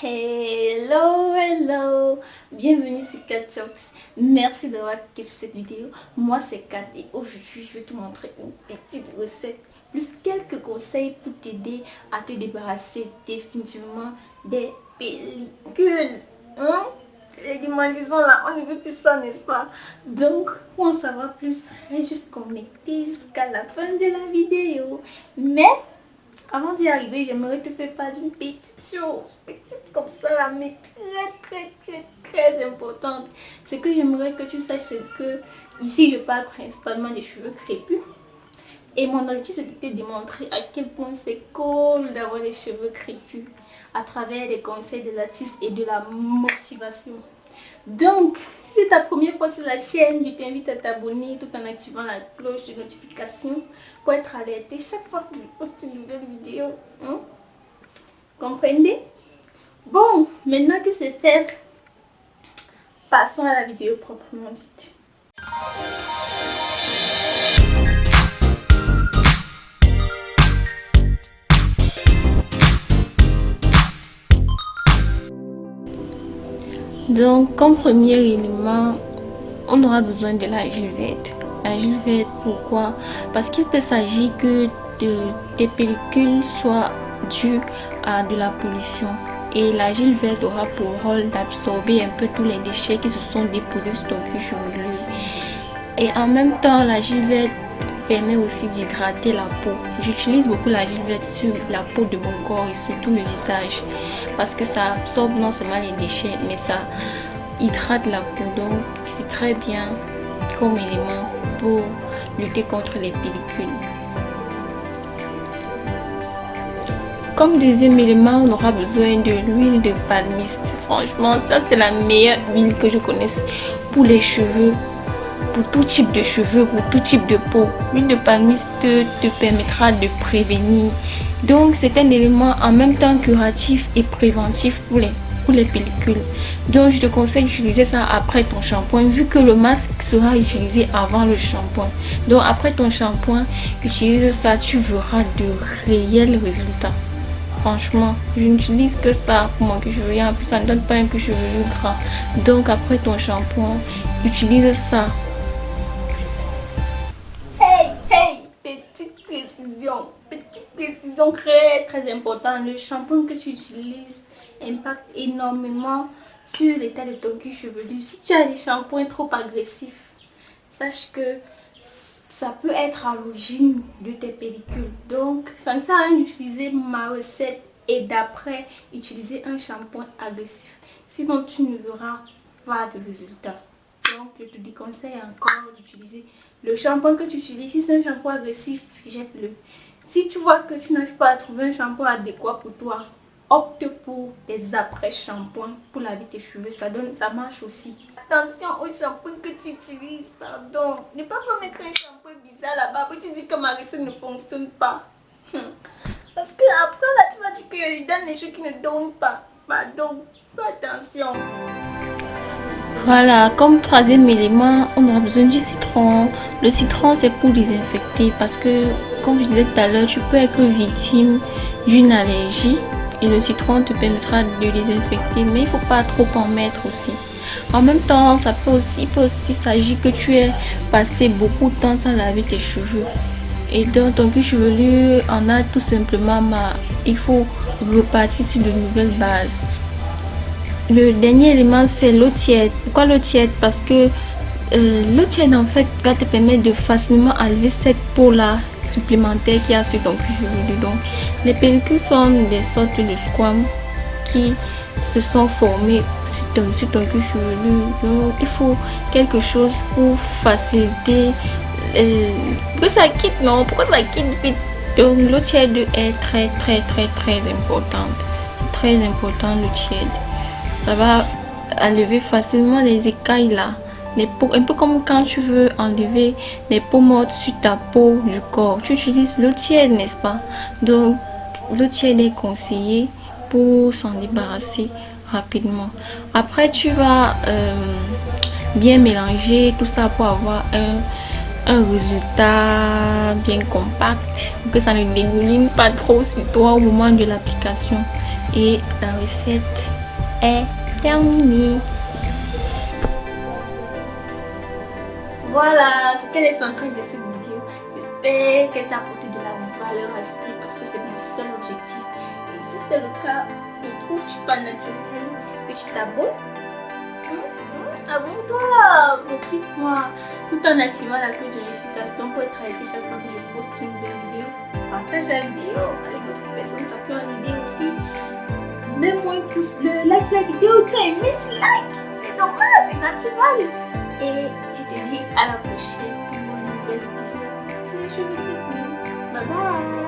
Hello, bienvenue sur Katchox. Merci d'avoir cliqué sur cette vidéo. Moi c'est Kat et aujourd'hui je vais te montrer une petite recette plus quelques conseils pour t'aider à te débarrasser définitivement des pellicules. Les démangeaisons là, on ne veut plus ça, n'est-ce pas? Donc pour en savoir plus, reste juste connecté jusqu'à la fin de la vidéo. Mais avant d'y arriver, j'aimerais te faire part d'une petite chose, petite comme ça là, mais très importante. Ce que j'aimerais que tu saches, c'est que ici je parle principalement des cheveux crépus. Et mon objectif, c'est de te démontrer à quel point c'est cool d'avoir des cheveux crépus à travers des conseils, des astuces et de la motivation. Donc, si c'est ta première fois sur la chaîne, je t'invite à t'abonner tout en activant la cloche de notification pour être alerté chaque fois que je poste une nouvelle vidéo. Comprenez? Bon, maintenant que c'est fait, passons à la vidéo proprement dite. Donc, comme premier élément, on aura besoin de la gilvette. La gilvette, pourquoi? Parce qu'il peut s'agir que des pellicules soient dues à de la pollution. Et la gilvette aura pour rôle d'absorber un peu tous les déchets qui se sont déposés sur ton cuir chevelu. Et en même temps, la gilvette permet aussi d'hydrater la peau. J'utilise beaucoup la gilvette sur la peau de mon corps et surtout le visage parce que ça absorbe non seulement les déchets mais ça hydrate la peau, donc c'est très bien comme élément pour lutter contre les pellicules. Comme deuxième élément, on aura besoin de l'huile de palmiste. Franchement, ça c'est la meilleure huile que je connaisse pour les cheveux. Pour tout type de cheveux, pour tout type de peau. L'huile de palmiste te permettra de prévenir. Donc c'est un élément en même temps curatif et préventif pour les pellicules. Donc je te conseille d'utiliser ça après ton shampoing vu que le masque sera utilisé avant le shampoing. Donc après ton shampoing, utilise ça, tu verras de réels résultats. Franchement, je n'utilise que ça pour mon cuir chevelu. En plus, ça ne donne pas un cuir chevelu gras. Donc après ton shampoing, utilise ça. Petite précision très importante. Le shampoing que tu utilises impacte énormément sur l'état de ton cuir chevelu. Si tu as des shampoings trop agressifs, sache que ça peut être à l'origine de tes pellicules. Donc, ça ne sert à rien d'utiliser ma recette et d'après utiliser un shampoing agressif. Sinon, tu ne verras pas de résultat. Donc, je te déconseille encore d'utiliser le shampoing que tu utilises. Si c'est un shampoing agressif, jette-le. Si tu vois que tu n'arrives pas à trouver un shampoing adéquat pour toi, opte pour des après-shampoings pour laver tes cheveux. Ça marche aussi. Attention au shampoing que tu utilises, pardon. Ne pas mettre un shampoing bizarre là-bas. Puis tu dis que ma recette ne fonctionne pas. Parce que après là, tu vas dire que je donne les choses qui ne donnent pas. Pardon, fais attention. Voilà, comme troisième élément, on aura besoin du citron. Le citron, c'est pour désinfecter parce que, comme je disais tout à l'heure, tu peux être victime d'une allergie et le citron te permettra de désinfecter, mais il ne faut pas trop en mettre aussi. En même temps, il peut aussi s'agir que tu aies passé beaucoup de temps sans laver tes cheveux. Et donc, ton cuir chevelu en a tout simplement marre. Il faut repartir sur de nouvelles bases. Le dernier élément, c'est l'eau tiède. Pourquoi l'eau tiède? Parce que l'eau tiède en fait va te permettre de facilement enlever cette peau là supplémentaire qu'il y a sur ton cuir chevelu. Donc les pellicules sont des sortes de squames qui se sont formés sur ton cuir chevelu. Donc il faut quelque chose pour faciliter que ça quitte. Non, pourquoi ça quitte vite? Donc l'eau tiède est très importante. Très important l'eau tiède. Ça va enlever facilement les écailles là, les peaux, un peu comme quand tu veux enlever les peaux mortes sur ta peau du corps. Tu utilises l'eau tiède, n'est-ce pas? Donc l'eau tiède est conseillée pour s'en débarrasser rapidement. Après tu vas bien mélanger tout ça pour avoir un résultat bien compact, que ça ne dégouline pas trop sur toi au moment de l'application. Et la recette est terminée. Voilà, c'était l'essentiel de cette vidéo. J'espère qu'elle t'a apporté de la valeur ajoutée parce que c'est mon seul objectif. Et si c'est le cas, ne trouves-tu pas naturel que tu t'abonnes? Abonne-toi, motive-moi, tout en activant la cloche de notification pour être alerté chaque fois que je poste une nouvelle vidéo. Partage la vidéo avec d'autres personnes, ça peut en aider aussi. Mets-moi un pouce bleu, like la vidéo, tu as aimé, tu like. C'est normal, c'est naturel. Et je te dis à la prochaine pour un nouvel épisode. C'est les cheveux. Bye bye.